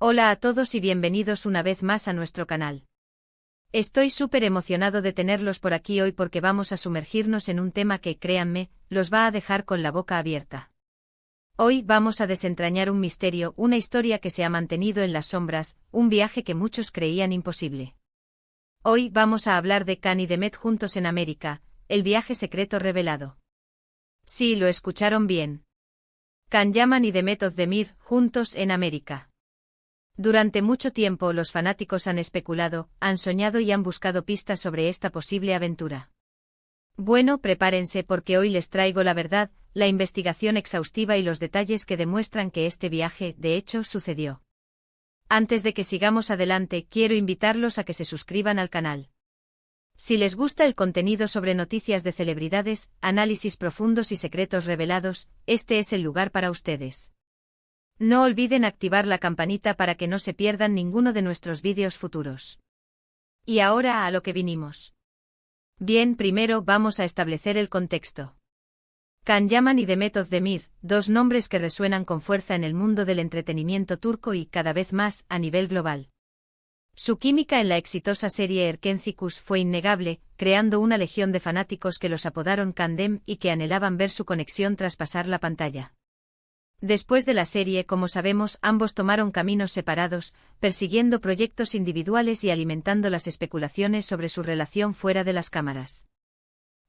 Hola a todos y bienvenidos una vez más a nuestro canal. Estoy súper emocionado de tenerlos por aquí hoy porque vamos a sumergirnos en un tema que, créanme, los va a dejar con la boca abierta. Hoy vamos a desentrañar un misterio, una historia que se ha mantenido en las sombras, un viaje que muchos creían imposible. Hoy vamos a hablar de Can y Demet juntos en América, el viaje secreto revelado. Sí, lo escucharon bien. Can Yaman y Demet Özdemir, juntos en América. Durante mucho tiempo los fanáticos han especulado, han soñado y han buscado pistas sobre esta posible aventura. Bueno, prepárense porque hoy les traigo la verdad, la investigación exhaustiva y los detalles que demuestran que este viaje, de hecho, sucedió. Antes de que sigamos adelante, quiero invitarlos a que se suscriban al canal. Si les gusta el contenido sobre noticias de celebridades, análisis profundos y secretos revelados, este es el lugar para ustedes. No olviden activar la campanita para que no se pierdan ninguno de nuestros vídeos futuros. Y ahora a lo que vinimos. Bien, primero vamos a establecer el contexto. Can Yaman y Demet Özdemir, dos nombres que resuenan con fuerza en el mundo del entretenimiento turco y, cada vez más, a nivel global. Su química en la exitosa serie Erkenci fue innegable, creando una legión de fanáticos que los apodaron Candem y que anhelaban ver su conexión traspasar la pantalla. Después de la serie, como sabemos, ambos tomaron caminos separados, persiguiendo proyectos individuales y alimentando las especulaciones sobre su relación fuera de las cámaras.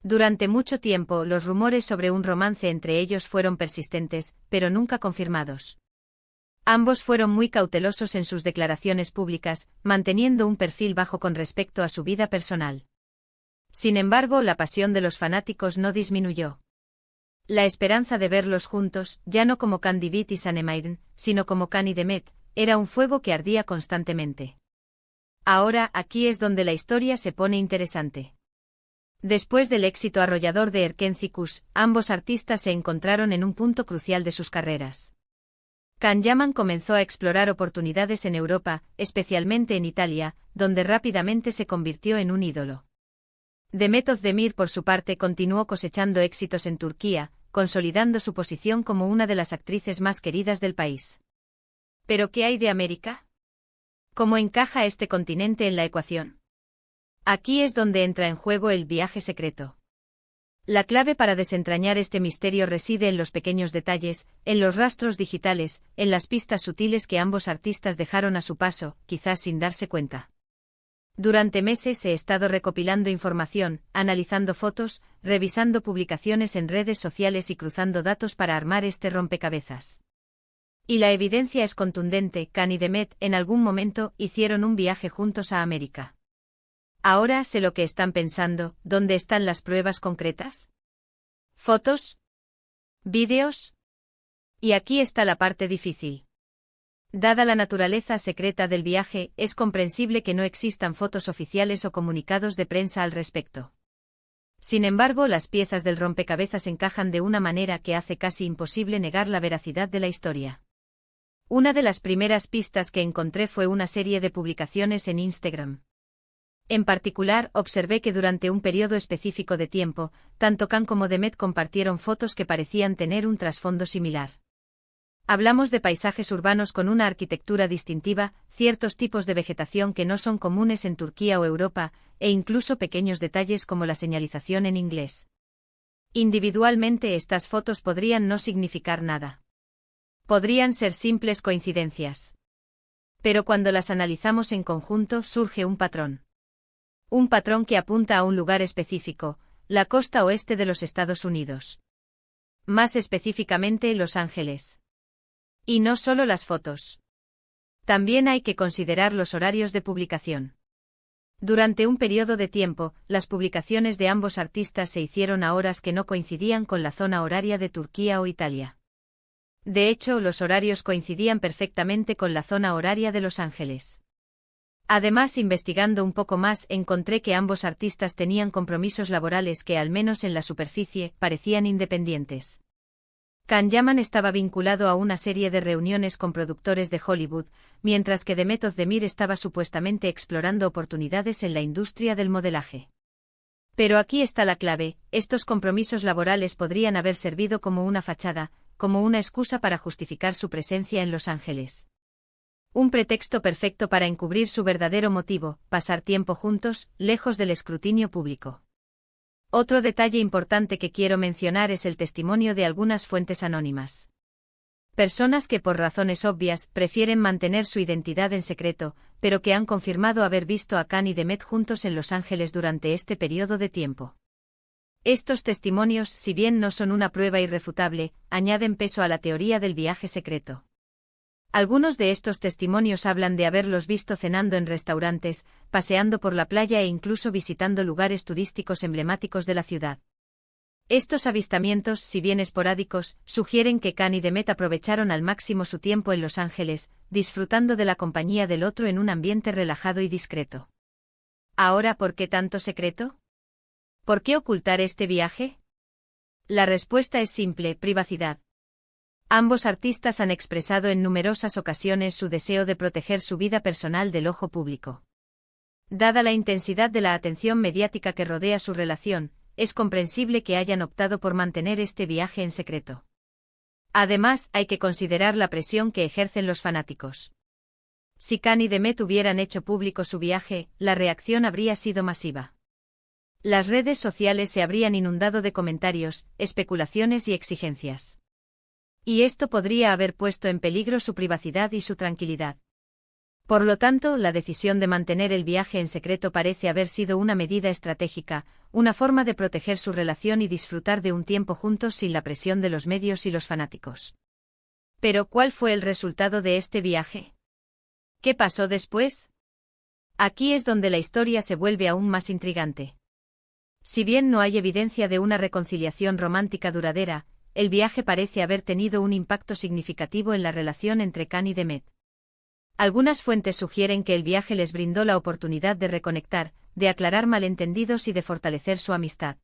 Durante mucho tiempo, los rumores sobre un romance entre ellos fueron persistentes, pero nunca confirmados. Ambos fueron muy cautelosos en sus declaraciones públicas, manteniendo un perfil bajo con respecto a su vida personal. Sin embargo, la pasión de los fanáticos no disminuyó. La esperanza de verlos juntos, ya no como Can Divit y Sanemairen, sino como Can y Demet, era un fuego que ardía constantemente. Ahora, aquí es donde la historia se pone interesante. Después del éxito arrollador de Erkenci, ambos artistas se encontraron en un punto crucial de sus carreras. Can Yaman comenzó a explorar oportunidades en Europa, especialmente en Italia, donde rápidamente se convirtió en un ídolo. Demet Özdemir, por su parte, continuó cosechando éxitos en Turquía, consolidando su posición como una de las actrices más queridas del país. ¿Pero qué hay de América? ¿Cómo encaja este continente en la ecuación? Aquí es donde entra en juego el viaje secreto. La clave para desentrañar este misterio reside en los pequeños detalles, en los rastros digitales, en las pistas sutiles que ambos artistas dejaron a su paso, quizás sin darse cuenta. Durante meses he estado recopilando información, analizando fotos, revisando publicaciones en redes sociales y cruzando datos para armar este rompecabezas. Y la evidencia es contundente, Can y Demet, en algún momento, hicieron un viaje juntos a América. Ahora sé lo que están pensando, ¿dónde están las pruebas concretas? ¿Fotos? ¿Vídeos? Y aquí está la parte difícil. Dada la naturaleza secreta del viaje, es comprensible que no existan fotos oficiales o comunicados de prensa al respecto. Sin embargo, las piezas del rompecabezas encajan de una manera que hace casi imposible negar la veracidad de la historia. Una de las primeras pistas que encontré fue una serie de publicaciones en Instagram. En particular, observé que durante un periodo específico de tiempo, tanto Can como Demet compartieron fotos que parecían tener un trasfondo similar. Hablamos de paisajes urbanos con una arquitectura distintiva, ciertos tipos de vegetación que no son comunes en Turquía o Europa, e incluso pequeños detalles como la señalización en inglés. Individualmente estas fotos podrían no significar nada. Podrían ser simples coincidencias. Pero cuando las analizamos en conjunto surge un patrón. Un patrón que apunta a un lugar específico, la costa oeste de los Estados Unidos. Más específicamente, Los Ángeles. Y no solo las fotos. También hay que considerar los horarios de publicación. Durante un periodo de tiempo, las publicaciones de ambos artistas se hicieron a horas que no coincidían con la zona horaria de Turquía o Italia. De hecho, los horarios coincidían perfectamente con la zona horaria de Los Ángeles. Además, investigando un poco más, encontré que ambos artistas tenían compromisos laborales que, al menos en la superficie, parecían independientes. Can Yaman estaba vinculado a una serie de reuniones con productores de Hollywood, mientras que Demet Özdemir estaba supuestamente explorando oportunidades en la industria del modelaje. Pero aquí está la clave, estos compromisos laborales podrían haber servido como una fachada, como una excusa para justificar su presencia en Los Ángeles. Un pretexto perfecto para encubrir su verdadero motivo, pasar tiempo juntos, lejos del escrutinio público. Otro detalle importante que quiero mencionar es el testimonio de algunas fuentes anónimas. Personas que por razones obvias prefieren mantener su identidad en secreto, pero que han confirmado haber visto a Khan y Demet juntos en Los Ángeles durante este periodo de tiempo. Estos testimonios, si bien no son una prueba irrefutable, añaden peso a la teoría del viaje secreto. Algunos de estos testimonios hablan de haberlos visto cenando en restaurantes, paseando por la playa e incluso visitando lugares turísticos emblemáticos de la ciudad. Estos avistamientos, si bien esporádicos, sugieren que Khan y Demet aprovecharon al máximo su tiempo en Los Ángeles, disfrutando de la compañía del otro en un ambiente relajado y discreto. Ahora, ¿por qué tanto secreto? ¿Por qué ocultar este viaje? La respuesta es simple: privacidad. Ambos artistas han expresado en numerosas ocasiones su deseo de proteger su vida personal del ojo público. Dada la intensidad de la atención mediática que rodea su relación, es comprensible que hayan optado por mantener este viaje en secreto. Además, hay que considerar la presión que ejercen los fanáticos. Si Khan y Demet hubieran hecho público su viaje, la reacción habría sido masiva. Las redes sociales se habrían inundado de comentarios, especulaciones y exigencias. Y esto podría haber puesto en peligro su privacidad y su tranquilidad. Por lo tanto, la decisión de mantener el viaje en secreto parece haber sido una medida estratégica, una forma de proteger su relación y disfrutar de un tiempo juntos sin la presión de los medios y los fanáticos. Pero, ¿cuál fue el resultado de este viaje? ¿Qué pasó después? Aquí es donde la historia se vuelve aún más intrigante. Si bien no hay evidencia de una reconciliación romántica duradera, el viaje parece haber tenido un impacto significativo en la relación entre Khan y Demet. Algunas fuentes sugieren que el viaje les brindó la oportunidad de reconectar, de aclarar malentendidos y de fortalecer su amistad.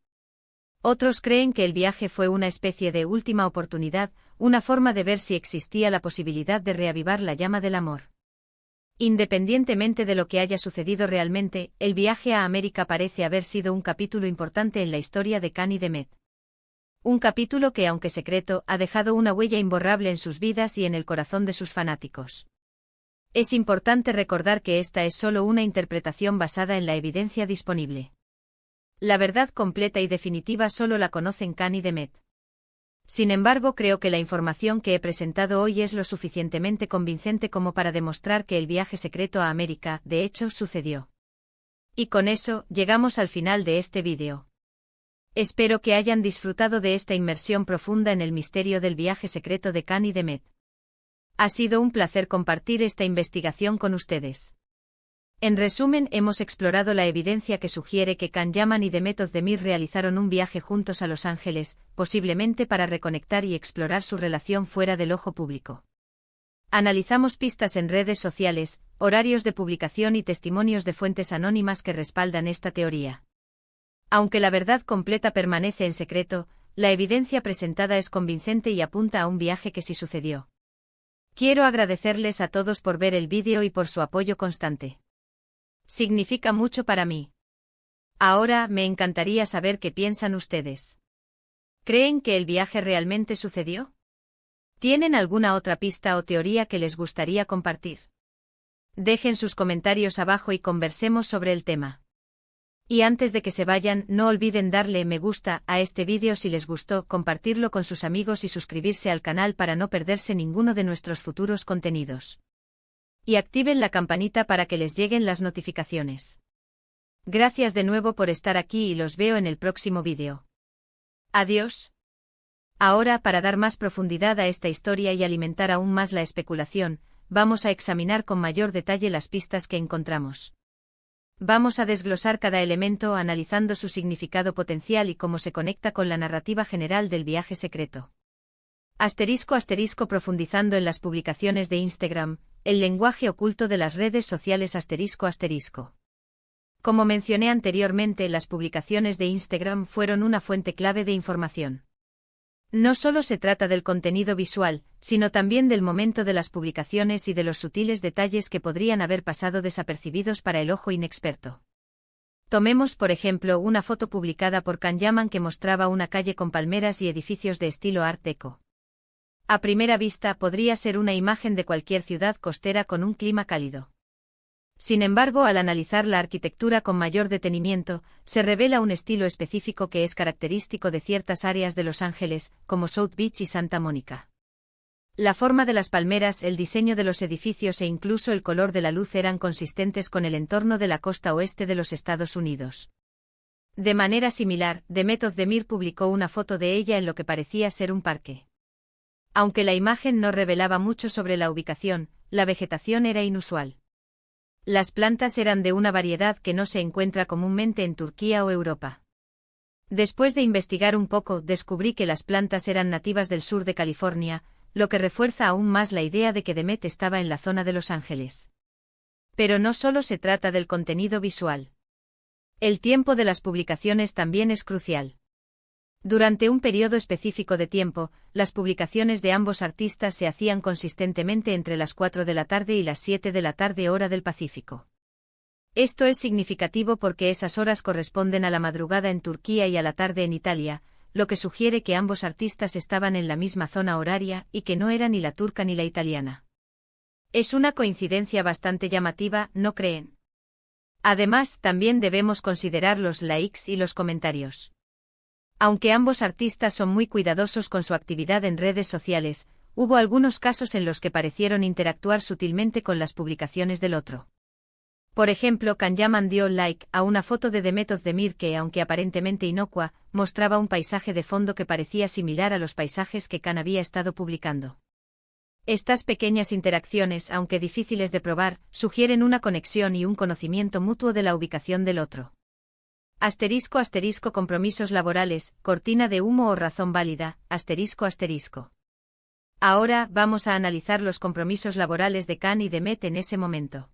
Otros creen que el viaje fue una especie de última oportunidad, una forma de ver si existía la posibilidad de reavivar la llama del amor. Independientemente de lo que haya sucedido realmente, el viaje a América parece haber sido un capítulo importante en la historia de Khan y Demet. Un capítulo que, aunque secreto, ha dejado una huella imborrable en sus vidas y en el corazón de sus fanáticos. Es importante recordar que esta es solo una interpretación basada en la evidencia disponible. La verdad completa y definitiva solo la conocen Khan y Demet. Sin embargo, creo que la información que he presentado hoy es lo suficientemente convincente como para demostrar que el viaje secreto a América, de hecho, sucedió. Y con eso, llegamos al final de este vídeo. Espero que hayan disfrutado de esta inmersión profunda en el misterio del viaje secreto de Khan y Demet. Ha sido un placer compartir esta investigación con ustedes. En resumen, hemos explorado la evidencia que sugiere que Khan Yaman y Demet Özdemir realizaron un viaje juntos a Los Ángeles, posiblemente para reconectar y explorar su relación fuera del ojo público. Analizamos pistas en redes sociales, horarios de publicación y testimonios de fuentes anónimas que respaldan esta teoría. Aunque la verdad completa permanece en secreto, la evidencia presentada es convincente y apunta a un viaje que sí sucedió. Quiero agradecerles a todos por ver el vídeo y por su apoyo constante. Significa mucho para mí. Ahora, me encantaría saber qué piensan ustedes. ¿Creen que el viaje realmente sucedió? ¿Tienen alguna otra pista o teoría que les gustaría compartir? Dejen sus comentarios abajo y conversemos sobre el tema. Y antes de que se vayan, no olviden darle me gusta a este vídeo si les gustó, compartirlo con sus amigos y suscribirse al canal para no perderse ninguno de nuestros futuros contenidos. Y activen la campanita para que les lleguen las notificaciones. Gracias de nuevo por estar aquí y los veo en el próximo vídeo. Adiós. Ahora, para dar más profundidad a esta historia y alimentar aún más la especulación, vamos a examinar con mayor detalle las pistas que encontramos. Vamos a desglosar cada elemento analizando su significado potencial y cómo se conecta con la narrativa general del viaje secreto. *** Profundizando en las publicaciones de Instagram, el lenguaje oculto de las redes sociales ***. Como mencioné anteriormente, las publicaciones de Instagram fueron una fuente clave de información. No solo se trata del contenido visual, sino también del momento de las publicaciones y de los sutiles detalles que podrían haber pasado desapercibidos para el ojo inexperto. Tomemos por ejemplo una foto publicada por Khan Yaman que mostraba una calle con palmeras y edificios de estilo Art Deco. A primera vista podría ser una imagen de cualquier ciudad costera con un clima cálido. Sin embargo, al analizar la arquitectura con mayor detenimiento, se revela un estilo específico que es característico de ciertas áreas de Los Ángeles, como South Beach y Santa Mónica. La forma de las palmeras, el diseño de los edificios e incluso el color de la luz eran consistentes con el entorno de la costa oeste de los Estados Unidos. De manera similar, Demet Özdemir publicó una foto de ella en lo que parecía ser un parque. Aunque la imagen no revelaba mucho sobre la ubicación, la vegetación era inusual. Las plantas eran de una variedad que no se encuentra comúnmente en Turquía o Europa. Después de investigar un poco, descubrí que las plantas eran nativas del sur de California, lo que refuerza aún más la idea de que Demet estaba en la zona de Los Ángeles. Pero no solo se trata del contenido visual. El tiempo de las publicaciones también es crucial. Durante un periodo específico de tiempo, las publicaciones de ambos artistas se hacían consistentemente entre las 4 de la tarde y las 7 de la tarde hora del Pacífico. Esto es significativo porque esas horas corresponden a la madrugada en Turquía y a la tarde en Italia, lo que sugiere que ambos artistas estaban en la misma zona horaria y que no era ni la turca ni la italiana. Es una coincidencia bastante llamativa, ¿no creen? Además, también debemos considerar los likes y los comentarios. Aunque ambos artistas son muy cuidadosos con su actividad en redes sociales, hubo algunos casos en los que parecieron interactuar sutilmente con las publicaciones del otro. Por ejemplo, Can Yaman dio like a una foto de Demet Özdemir que, aunque aparentemente inocua, mostraba un paisaje de fondo que parecía similar a los paisajes que Can había estado publicando. Estas pequeñas interacciones, aunque difíciles de probar, sugieren una conexión y un conocimiento mutuo de la ubicación del otro. *** Compromisos laborales, cortina de humo o razón válida, ***. Ahora, vamos a analizar los compromisos laborales de Can y Demet en ese momento.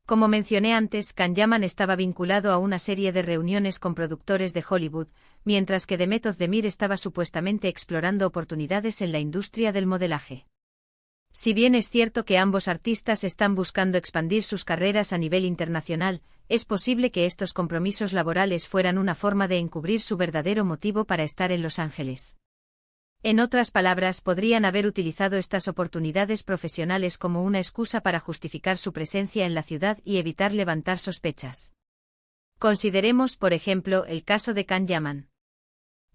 Como mencioné antes, Can Yaman estaba vinculado a una serie de reuniones con productores de Hollywood, mientras que Demet Özdemir estaba supuestamente explorando oportunidades en la industria del modelaje. Si bien es cierto que ambos artistas están buscando expandir sus carreras a nivel internacional, es posible que estos compromisos laborales fueran una forma de encubrir su verdadero motivo para estar en Los Ángeles. En otras palabras, podrían haber utilizado estas oportunidades profesionales como una excusa para justificar su presencia en la ciudad y evitar levantar sospechas. Consideremos, por ejemplo, el caso de Can Yaman.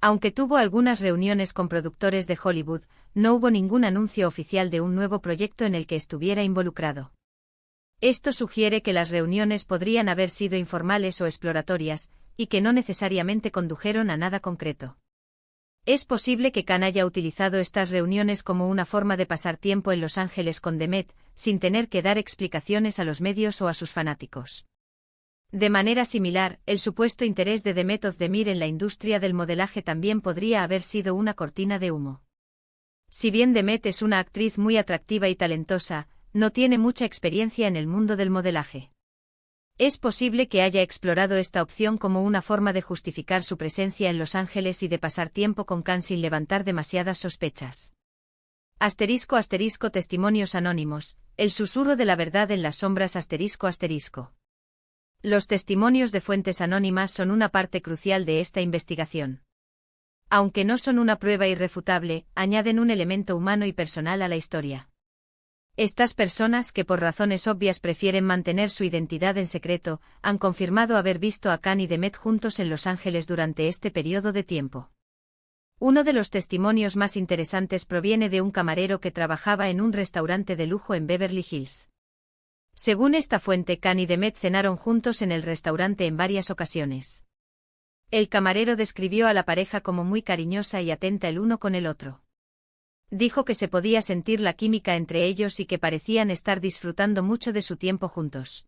Aunque tuvo algunas reuniones con productores de Hollywood, no hubo ningún anuncio oficial de un nuevo proyecto en el que estuviera involucrado. Esto sugiere que las reuniones podrían haber sido informales o exploratorias, y que no necesariamente condujeron a nada concreto. Es posible que Can haya utilizado estas reuniones como una forma de pasar tiempo en Los Ángeles con Demet, sin tener que dar explicaciones a los medios o a sus fanáticos. De manera similar, el supuesto interés de Demet Özdemir en la industria del modelaje también podría haber sido una cortina de humo. Si bien Demet es una actriz muy atractiva y talentosa, no tiene mucha experiencia en el mundo del modelaje. Es posible que haya explorado esta opción como una forma de justificar su presencia en Los Ángeles y de pasar tiempo con Can sin levantar demasiadas sospechas. *** Testimonios anónimos, el susurro de la verdad en las sombras ***. Los testimonios de fuentes anónimas son una parte crucial de esta investigación. Aunque no son una prueba irrefutable, añaden un elemento humano y personal a la historia. Estas personas, que por razones obvias prefieren mantener su identidad en secreto, han confirmado haber visto a Can y Demet juntos en Los Ángeles durante este periodo de tiempo. Uno de los testimonios más interesantes proviene de un camarero que trabajaba en un restaurante de lujo en Beverly Hills. Según esta fuente, Can y Demet cenaron juntos en el restaurante en varias ocasiones. El camarero describió a la pareja como muy cariñosa y atenta el uno con el otro. Dijo que se podía sentir la química entre ellos y que parecían estar disfrutando mucho de su tiempo juntos.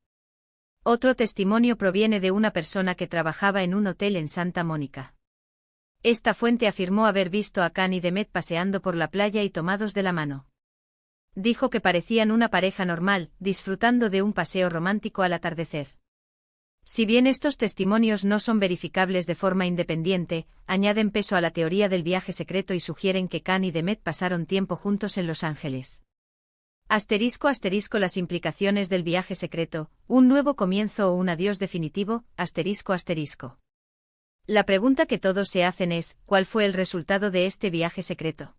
Otro testimonio proviene de una persona que trabajaba en un hotel en Santa Mónica. Esta fuente afirmó haber visto a Can y Demet paseando por la playa y tomados de la mano. Dijo que parecían una pareja normal, disfrutando de un paseo romántico al atardecer. Si bien estos testimonios no son verificables de forma independiente, añaden peso a la teoría del viaje secreto y sugieren que Can y Demet pasaron tiempo juntos en Los Ángeles. ***. Las implicaciones del viaje secreto, un nuevo comienzo o un adiós definitivo, ***. La pregunta que todos se hacen es, ¿cuál fue el resultado de este viaje secreto?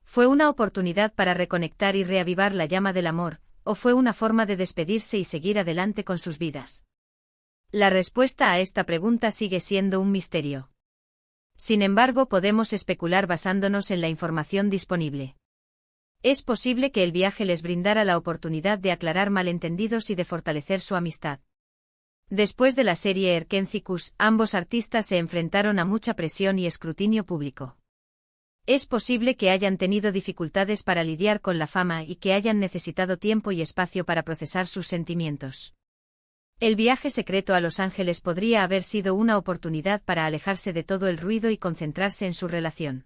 ¿Fue una oportunidad para reconectar y reavivar la llama del amor, o fue una forma de despedirse y seguir adelante con sus vidas? La respuesta a esta pregunta sigue siendo un misterio. Sin embargo, podemos especular basándonos en la información disponible. Es posible que el viaje les brindara la oportunidad de aclarar malentendidos y de fortalecer su amistad. Después de la serie Erkencikus, ambos artistas se enfrentaron a mucha presión y escrutinio público. Es posible que hayan tenido dificultades para lidiar con la fama y que hayan necesitado tiempo y espacio para procesar sus sentimientos. El viaje secreto a Los Ángeles podría haber sido una oportunidad para alejarse de todo el ruido y concentrarse en su relación.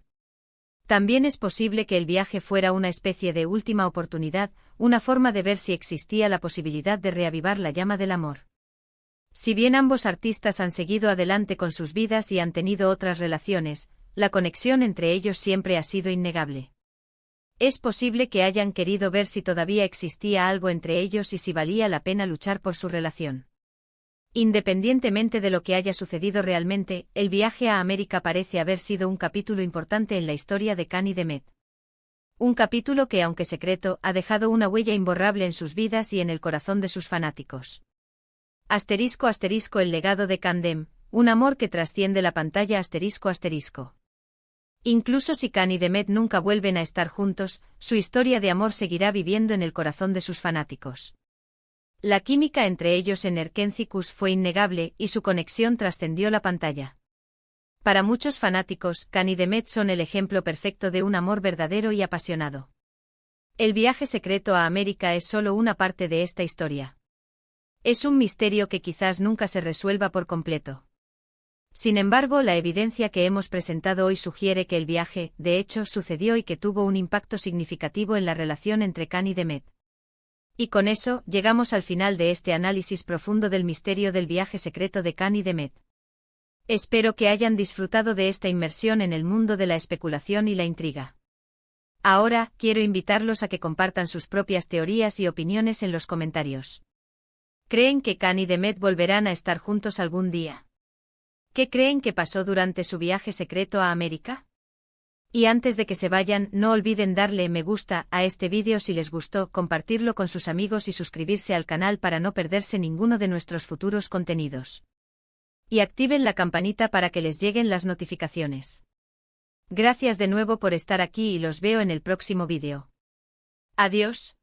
También es posible que el viaje fuera una especie de última oportunidad, una forma de ver si existía la posibilidad de reavivar la llama del amor. Si bien ambos artistas han seguido adelante con sus vidas y han tenido otras relaciones, la conexión entre ellos siempre ha sido innegable. Es posible que hayan querido ver si todavía existía algo entre ellos y si valía la pena luchar por su relación. Independientemente de lo que haya sucedido realmente, el viaje a América parece haber sido un capítulo importante en la historia de Khan y Demet. Un capítulo que, aunque secreto, ha dejado una huella imborrable en sus vidas y en el corazón de sus fanáticos. *** El legado de Khan Dem, un amor que trasciende la pantalla ***. Incluso si Khan y Demet nunca vuelven a estar juntos, su historia de amor seguirá viviendo en el corazón de sus fanáticos. La química entre ellos en Erkencikus fue innegable y su conexión trascendió la pantalla. Para muchos fanáticos, Khan y Demet son el ejemplo perfecto de un amor verdadero y apasionado. El viaje secreto a América es solo una parte de esta historia. Es un misterio que quizás nunca se resuelva por completo. Sin embargo, la evidencia que hemos presentado hoy sugiere que el viaje, de hecho, sucedió y que tuvo un impacto significativo en la relación entre Khan y Demet. Y con eso, llegamos al final de este análisis profundo del misterio del viaje secreto de Khan y Demet. Espero que hayan disfrutado de esta inmersión en el mundo de la especulación y la intriga. Ahora, quiero invitarlos a que compartan sus propias teorías y opiniones en los comentarios. ¿Creen que Khan y Demet volverán a estar juntos algún día? ¿Qué creen que pasó durante su viaje secreto a América? Y antes de que se vayan, no olviden darle me gusta a este vídeo si les gustó, compartirlo con sus amigos y suscribirse al canal para no perderse ninguno de nuestros futuros contenidos. Y activen la campanita para que les lleguen las notificaciones. Gracias de nuevo por estar aquí y los veo en el próximo vídeo. Adiós.